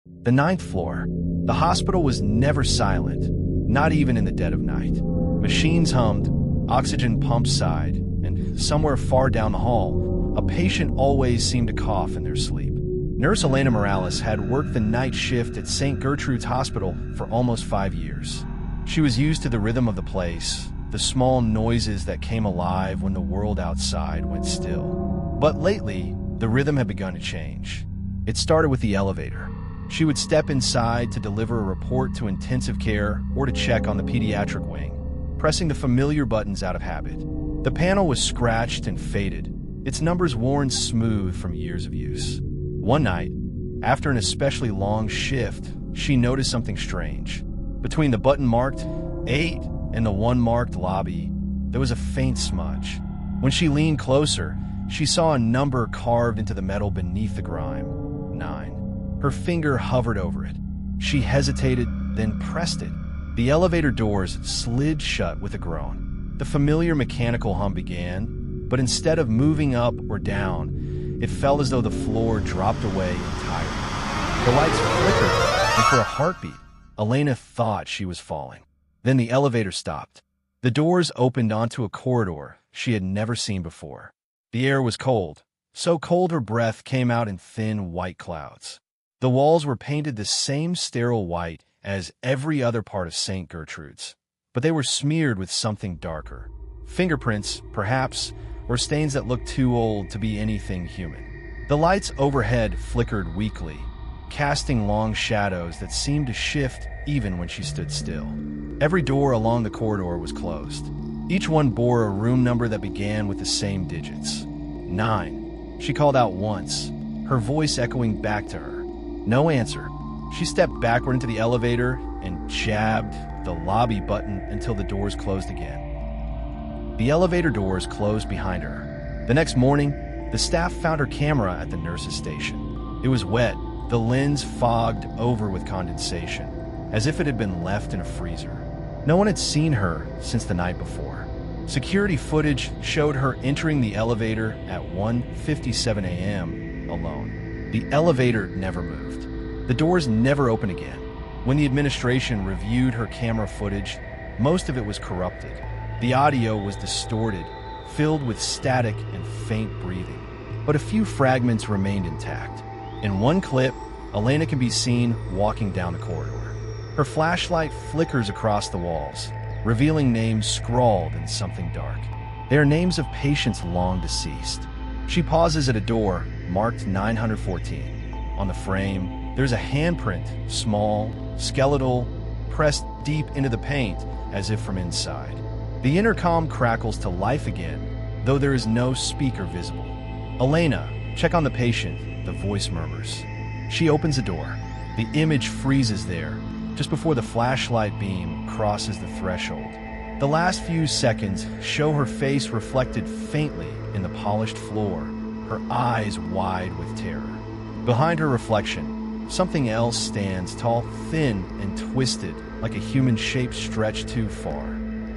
The ninth floor. The hospital was never silent, not even in the dead of night. Machines hummed, oxygen pumps sighed, and somewhere far down the hall, a patient always seemed to cough in their sleep. Nurse Elena Morales had worked the night shift at St. Gertrude's Hospital for almost 5 years. She was used to the rhythm of the place, the small noises that came alive when the world outside went still. But lately, the rhythm had begun to change. It started with the elevator. She would step inside to deliver a report to intensive care or to check on the pediatric wing, pressing the familiar buttons out of habit. The panel was scratched and faded, its numbers worn smooth from years of use. One night, after an especially long shift, she noticed something strange. Between the button marked 8 and the one marked lobby, there was a faint smudge. When she leaned closer, she saw a number carved into the metal beneath the grime, 9. Her finger hovered over it. She hesitated, then pressed it. The elevator doors slid shut with a groan. The familiar mechanical hum began, but instead of moving up or down, it felt as though the floor dropped away entirely. The lights flickered, and for a heartbeat, Elena thought she was falling. Then the elevator stopped. The doors opened onto a corridor she had never seen before. The air was cold, so cold her breath came out in thin white clouds. The walls were painted the same sterile white as every other part of St. Gertrude's, but they were smeared with something darker. Fingerprints, perhaps, or stains that looked too old to be anything human. The lights overhead flickered weakly, casting long shadows that seemed to shift even when she stood still. Every door along the corridor was closed. Each one bore a room number that began with the same digits. 9. She called out once, her voice echoing back to her. No answer. She stepped backward into the elevator and jabbed the lobby button until the doors closed again. The elevator doors closed behind her. The next morning, the staff found her camera at the nurse's station. It was wet, the lens fogged over with condensation, as if it had been left in a freezer. No one had seen her since the night before. Security footage showed her entering the elevator at 1:57 a.m. alone. The elevator never moved. The doors never opened again. When the administration reviewed her camera footage, most of it was corrupted. The audio was distorted, filled with static and faint breathing. But a few fragments remained intact. In one clip, Elena can be seen walking down the corridor. Her flashlight flickers across the walls, revealing names scrawled in something dark. They are names of patients long deceased. She pauses at a door marked 914. On the frame, there's a handprint, small, skeletal, pressed deep into the paint as if from inside. The intercom crackles to life again, though there is no speaker visible. Elena, check on the patient, the voice murmurs. She opens the door. The image freezes there, just before the flashlight beam crosses the threshold. The last few seconds show her face reflected faintly in the polished floor, her eyes wide with terror. Behind her reflection, something else stands tall, thin, and twisted, like a human shape stretched too far.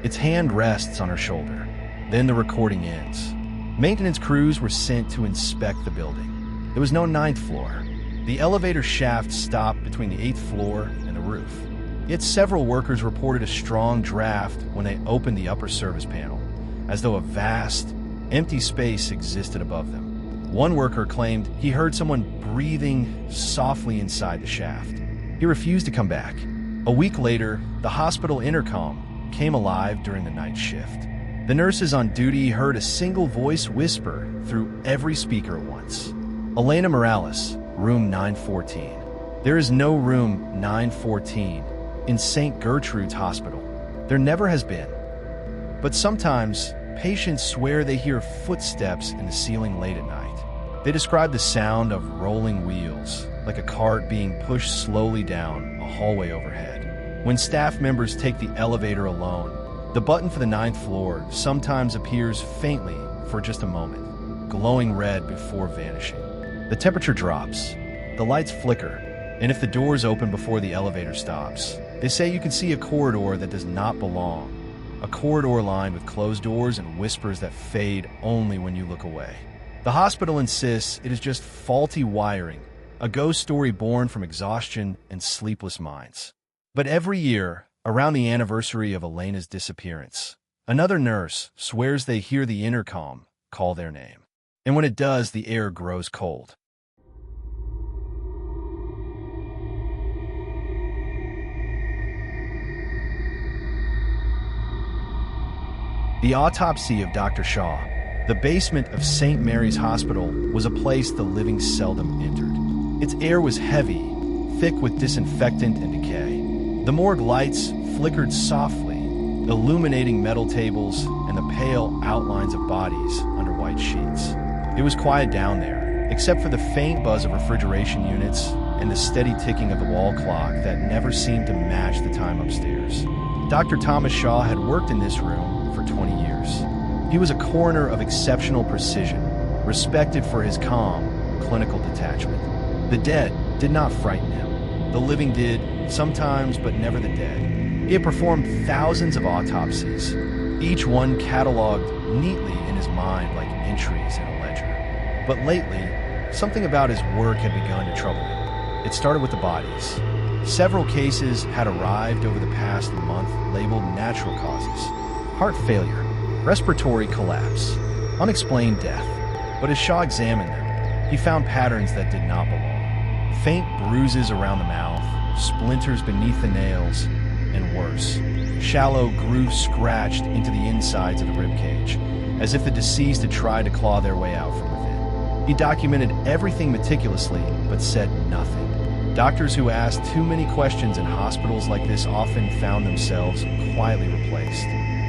Its hand rests on her shoulder. Then the recording ends. Maintenance crews were sent to inspect the building. There was no 9th floor. The elevator shaft stopped between the 8th floor and the roof. Yet several workers reported a strong draft when they opened the upper service panel, as though a vast, empty space existed above them. One worker claimed he heard someone breathing softly inside the shaft. He refused to come back. A week later, the hospital intercom came alive during the night shift. The nurses on duty heard a single voice whisper through every speaker at once. Elena Morales, room 914. There is no room 914 in St. Gertrude's Hospital. There never has been. But sometimes, patients swear they hear footsteps in the ceiling late at night. They describe the sound of rolling wheels, like a cart being pushed slowly down a hallway overhead. When staff members take the elevator alone, the button for the 9th floor sometimes appears faintly for just a moment, glowing red before vanishing. The temperature drops, the lights flicker, and if the doors open before the elevator stops, they say you can see a corridor that does not belong, a corridor lined with closed doors and whispers that fade only when you look away. The hospital insists it is just faulty wiring, a ghost story born from exhaustion and sleepless minds. But every year, around the anniversary of Elena's disappearance, another nurse swears they hear the intercom call their name. And when it does, the air grows cold. The autopsy of Dr. Shaw. The basement of St. Mary's Hospital was a place the living seldom entered. Its air was heavy, thick with disinfectant and decay. The morgue lights flickered softly, illuminating metal tables and the pale outlines of bodies under white sheets. It was quiet down there, except for the faint buzz of refrigeration units and the steady ticking of the wall clock that never seemed to match the time upstairs. Dr. Thomas Shaw had worked in this room for 20 years. He was a coroner of exceptional precision, respected for his calm, clinical detachment. The dead did not frighten him. The living did, sometimes, but never the dead. He had performed thousands of autopsies, each one cataloged neatly in his mind like entries in a ledger. But lately, something about his work had begun to trouble him. It started with the bodies. Several cases had arrived over the past month labeled natural causes: heart failure, respiratory collapse, unexplained death. But as Shaw examined them, he found patterns that did not belong. Faint bruises around the mouth, splinters beneath the nails, and worse, shallow grooves scratched into the insides of the ribcage, as if the deceased had tried to claw their way out from within. He documented everything meticulously, but said nothing. Doctors who asked too many questions in hospitals like this often found themselves quietly replaced.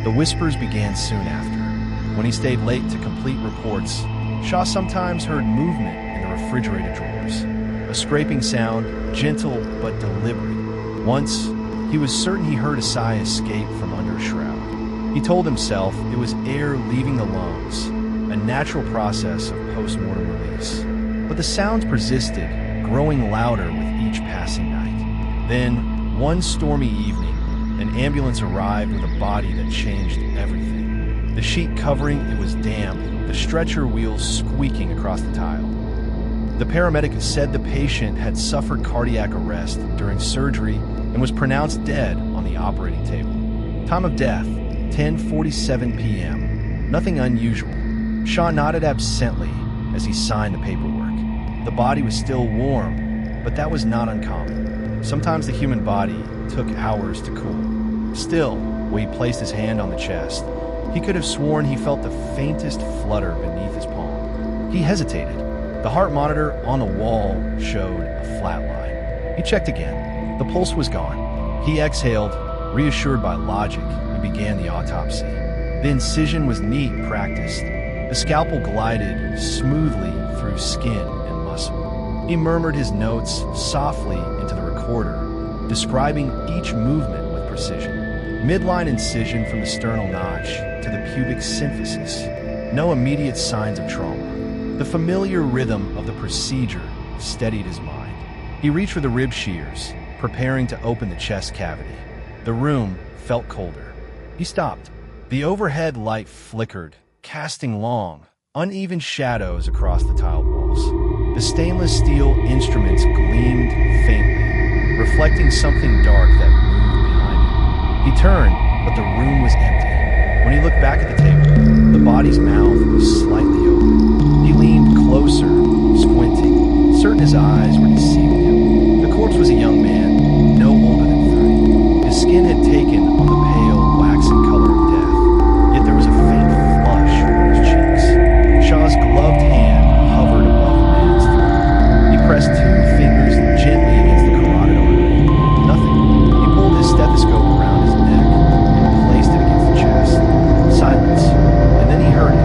The whispers began soon after. When he stayed late to complete reports, Shaw sometimes heard movement in the refrigerator drawers, a scraping sound, gentle but deliberate. Once, he was certain he heard a sigh escape from under a shroud. He told himself it was air leaving the lungs, a natural process of post-mortem release. But the sounds persisted, growing louder with each passing night. Then, one stormy evening, an ambulance arrived with a body that changed everything. The sheet covering it was damp, the stretcher wheels squeaking across the tile. The paramedic said the patient had suffered cardiac arrest during surgery and was pronounced dead on the operating table. Time of death, 10:47 p.m. Nothing unusual. Shaw nodded absently as he signed the paperwork. The body was still warm, but that was not uncommon. Sometimes the human body took hours to cool. Still, when he placed his hand on the chest, he could have sworn he felt the faintest flutter beneath his palm. He hesitated. The heart monitor on the wall showed a flat line. He checked again. The pulse was gone. He exhaled, reassured by logic, and began the autopsy. The incision was neat, practiced. The scalpel glided smoothly through skin and muscle. He murmured his notes softly into the recorder, describing each movement with precision. Midline incision from the sternal notch to the pubic symphysis. No immediate signs of trauma. The familiar rhythm of the procedure steadied his mind. He reached for the rib shears, preparing to open the chest cavity. The room felt colder. He stopped. The overhead light flickered, casting long, uneven shadows across the tiled walls. The stainless steel instruments gleamed faintly, reflecting something dark that moved behind him. He turned, but the room was empty. When he looked back at the table, the body's mouth was slightly open. He leaned closer, squinting, certain his eyes were deceiving him. The corpse was a young man, no older than 30. His skin had taken on the pale, waxen color of death, yet there was a faint flush on his cheeks. Shaw's gloved hand hovered above the man's throat. He pressed two fingers gently against the carotid artery. Nothing. He pulled his stethoscope around his neck and placed it against the chest. Silence. And then he heard it.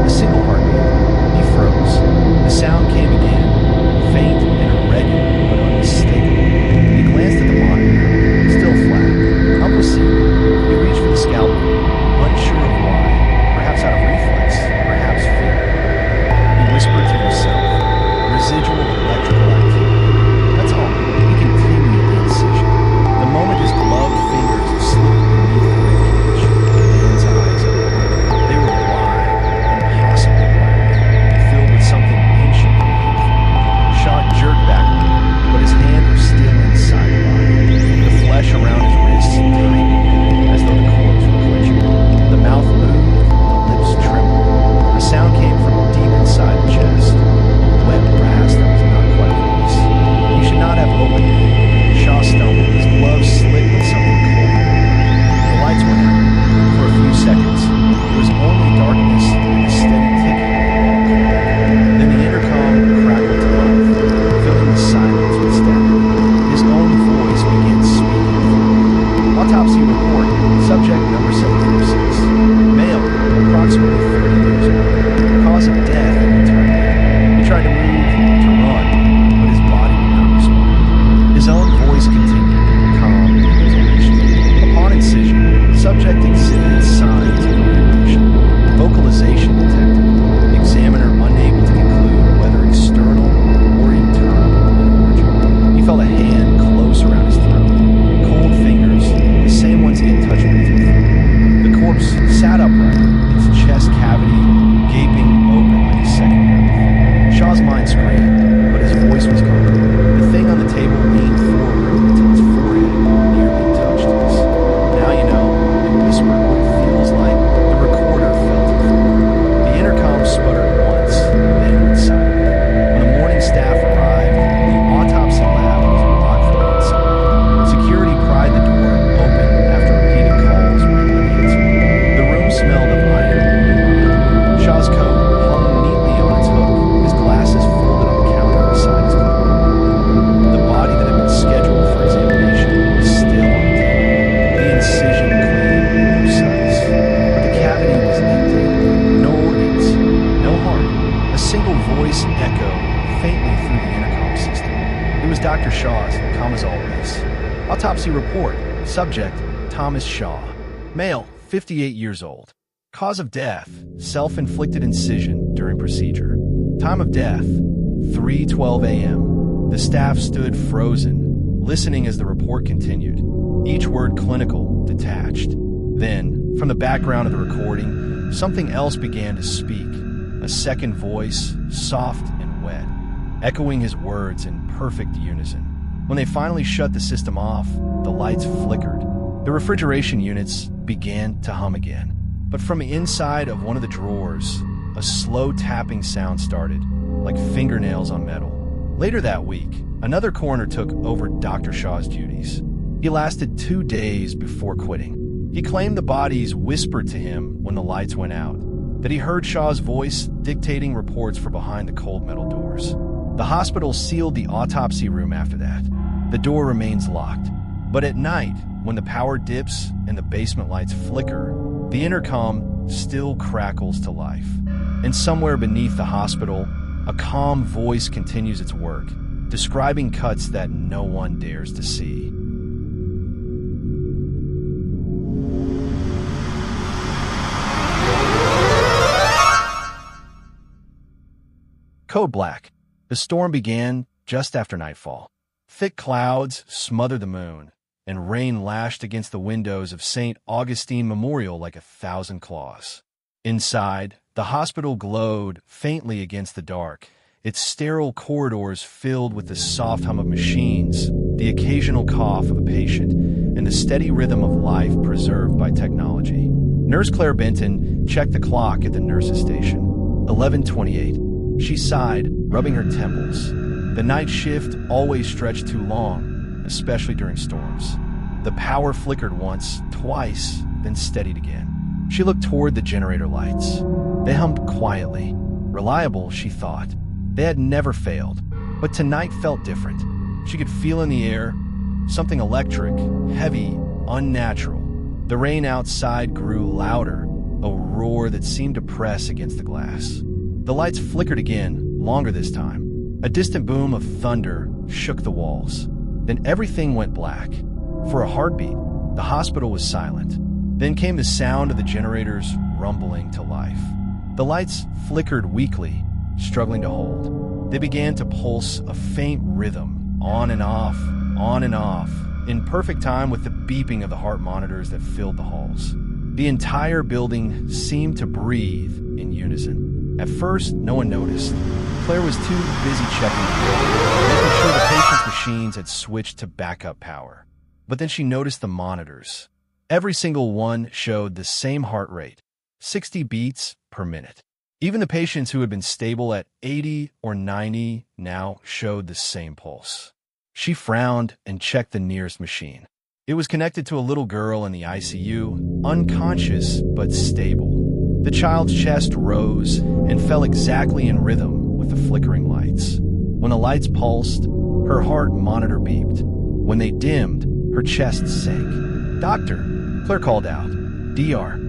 A single heartbeat. He froze. The sound came again, faint and irregular, but unmistakable. always. Autopsy report. Subject, Thomas Shaw. Male, 58 years old. Cause of death, self-inflicted incision during procedure. Time of death, 3:12 a.m. The staff stood frozen, listening as the report continued, each word clinical, detached. Then, from the background of the recording, something else began to speak, a second voice, soft and wet, echoing his words in perfect unison. When they finally shut the system off, the lights flickered. The refrigeration units began to hum again. But from the inside of one of the drawers, a slow tapping sound started, like fingernails on metal. Later that week, another coroner took over Dr. Shaw's duties. He lasted 2 days before quitting. He claimed the bodies whispered to him when the lights went out, that he heard Shaw's voice dictating reports from behind the cold metal doors. The hospital sealed the autopsy room after that. The door remains locked. But at night, when the power dips and the basement lights flicker, the intercom still crackles to life. And somewhere beneath the hospital, a calm voice continues its work, describing cuts that no one dares to see. Code Black. The storm began just after nightfall. Thick clouds smothered the moon, and rain lashed against the windows of St. Augustine Memorial like 1,000 claws. Inside, the hospital glowed faintly against the dark, its sterile corridors filled with the soft hum of machines, the occasional cough of a patient, and the steady rhythm of life preserved by technology. Nurse Claire Benton checked the clock at the nurse's station. 11:28. She sighed, rubbing her temples. The night shift always stretched too long, especially during storms. The power flickered once, twice, then steadied again. She looked toward the generator lights. They hummed quietly. Reliable, she thought. They had never failed. But tonight felt different. She could feel in the air something electric, heavy, unnatural. The rain outside grew louder, a roar that seemed to press against the glass. The lights flickered again, longer this time. A distant boom of thunder shook the walls. Then everything went black. For a heartbeat, the hospital was silent. Then came the sound of the generators rumbling to life. The lights flickered weakly, struggling to hold. They began to pulse a faint rhythm, on and off, in perfect time with the beeping of the heart monitors that filled the halls. The entire building seemed to breathe in unison. At first, no one noticed. Claire was too busy checking the building, making sure the patient's machines had switched to backup power. But then she noticed the monitors. Every single one showed the same heart rate, 60 beats per minute. Even the patients who had been stable at 80 or 90 now showed the same pulse. She frowned and checked the nearest machine. It was connected to a little girl in the ICU, unconscious but stable. The child's chest rose and fell exactly in rhythm with the flickering lights. When the lights pulsed, her heart monitor beeped. When they dimmed, her chest sank. "Doctor," Claire called out. "DR."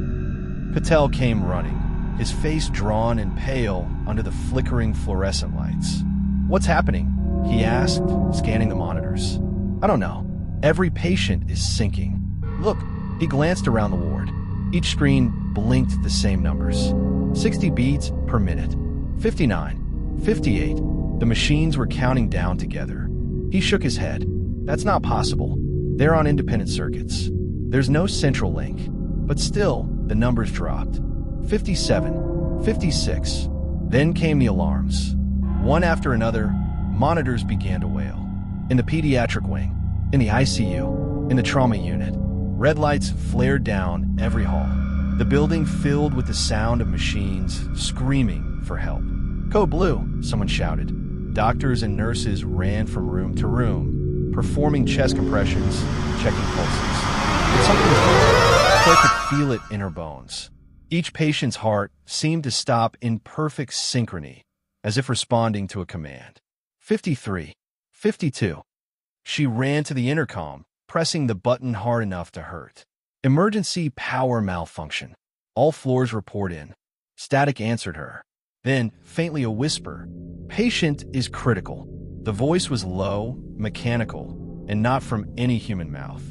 Patel came running, his face drawn and pale under the flickering fluorescent lights. "What's happening?" he asked, scanning the monitors. "I don't know. Every patient is sinking. Look." He glanced around the ward. Each screen blinked the same numbers. 60 beats per minute. 59. 58. The machines were counting down together. He shook his head. "That's not possible. They're on independent circuits. There's no central link." But still, the numbers dropped. 57. 56. Then came the alarms. One after another, monitors began to wail. In the pediatric wing, in the ICU, in the trauma unit, red lights flared down every hall. The building filled with the sound of machines screaming for help. "Code Blue," someone shouted. Doctors and nurses ran from room to room, performing chest compressions, checking pulses. But something was wrong. Claire could feel it in her bones. Each patient's heart seemed to stop in perfect synchrony, as if responding to a command. 53. 52. She ran to the intercom, pressing the button hard enough to hurt. "Emergency power malfunction. All floors report in." Static answered her. Then, faintly a whisper. "Patient is critical." The voice was low, mechanical, and not from any human mouth.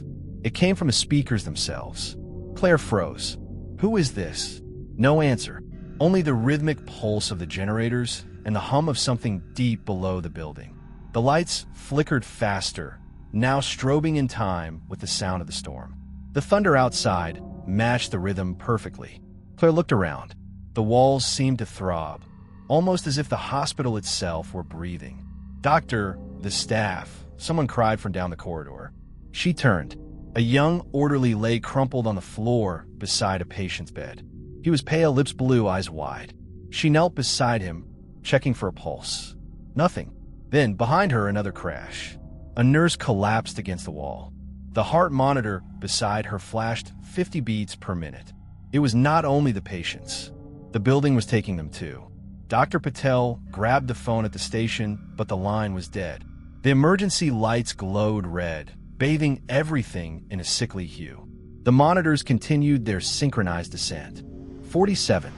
It came from the speakers themselves. Claire froze. Who is this? No answer. Only the rhythmic pulse of the generators and the hum of something deep below the building. The lights flickered faster, now strobing in time with the sound of the storm. The thunder outside matched the rhythm perfectly. Claire looked around. The walls seemed to throb, almost as if the hospital itself were breathing. "Doctor, the staff," someone cried from down the corridor. She turned. A young orderly lay crumpled on the floor beside a patient's bed. He was pale, lips blue, eyes wide. She knelt beside him, checking for a pulse. Nothing. Then, behind her, another crash. A nurse collapsed against the wall. The heart monitor beside her flashed 50 beats per minute. It was not only the patients. The building was taking them too. Dr. Patel grabbed the phone at the station, but the line was dead. The emergency lights glowed red, bathing everything in a sickly hue. The monitors continued their synchronized descent. 47,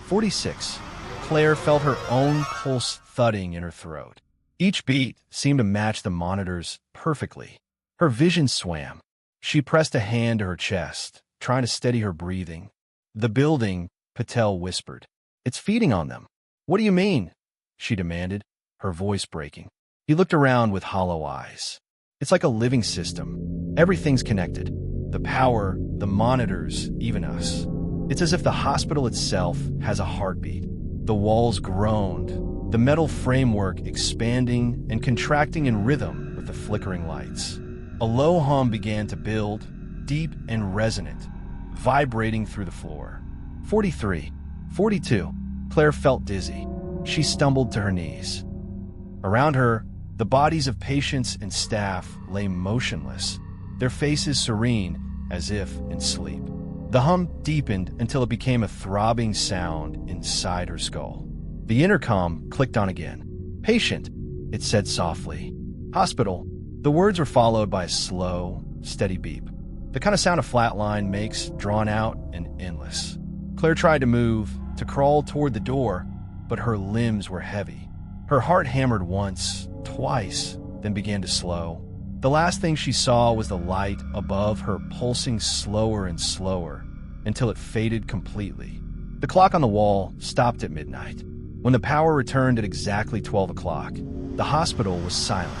46. Claire felt her own pulse thudding in her throat. Each beat seemed to match the monitors perfectly. Her vision swam. She pressed a hand to her chest, trying to steady her breathing. "The building," Patel whispered. "It's feeding on them." "What do you mean?" she demanded, her voice breaking. He looked around with hollow eyes. "It's like a living system. Everything's connected. The power, the monitors, even us. It's as if the hospital itself has a heartbeat." The walls groaned, the metal framework expanding and contracting in rhythm with the flickering lights. A low hum began to build, deep and resonant, vibrating through the floor. 43, 42. Claire felt dizzy. She stumbled to her knees. Around her, the bodies of patients and staff lay motionless, their faces serene as if in sleep. The hum deepened until it became a throbbing sound inside her skull. The intercom clicked on again. "Patient," it said softly. "Hospital." The words were followed by a slow, steady beep. The kind of sound a flatline makes, drawn out and endless. Claire tried to move, to crawl toward the door, but her limbs were heavy. Her heart hammered once, twice, then began to slow. The last thing she saw was the light above her pulsing slower and slower until it faded completely. The clock on the wall stopped at midnight. When the power returned at exactly 12 o'clock, the hospital was silent.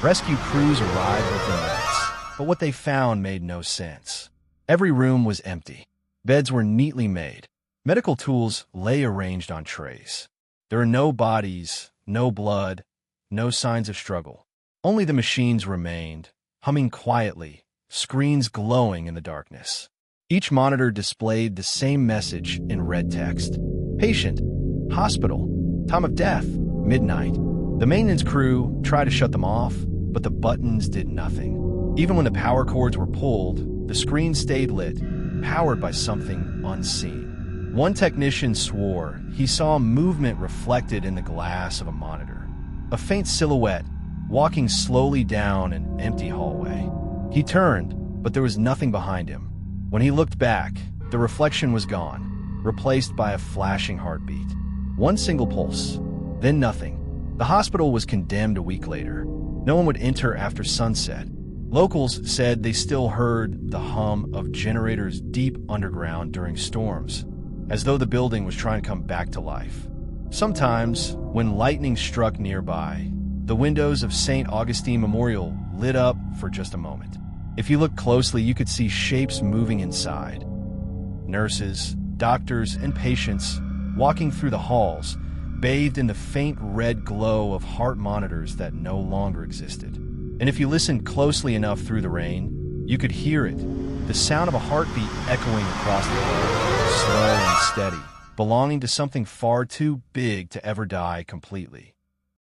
Rescue crews arrived within minutes, but what they found made no sense. Every room was empty. Beds were neatly made. Medical tools lay arranged on trays. There were no bodies, no blood, no signs of struggle. Only the machines remained, humming quietly, screens glowing in the darkness. Each monitor displayed the same message in red text. "Patient, hospital, time of death, midnight." The maintenance crew tried to shut them off, but the buttons did nothing. Even when the power cords were pulled, the screen stayed lit, powered by something unseen. One technician swore he saw movement reflected in the glass of a monitor. A faint silhouette, walking slowly down an empty hallway. He turned, but there was nothing behind him. When he looked back, the reflection was gone, replaced by a flashing heartbeat. One single pulse, then nothing. The hospital was condemned a week later. No one would enter after sunset. Locals said they still heard the hum of generators deep underground during storms, as though the building was trying to come back to life. Sometimes, when lightning struck nearby, the windows of St. Augustine Memorial lit up for just a moment. If you looked closely, you could see shapes moving inside. Nurses, doctors, and patients walking through the halls, bathed in the faint red glow of heart monitors that no longer existed. And if you listened closely enough through the rain, you could hear it, the sound of a heartbeat echoing across the room, slow and steady, belonging to something far too big to ever die completely.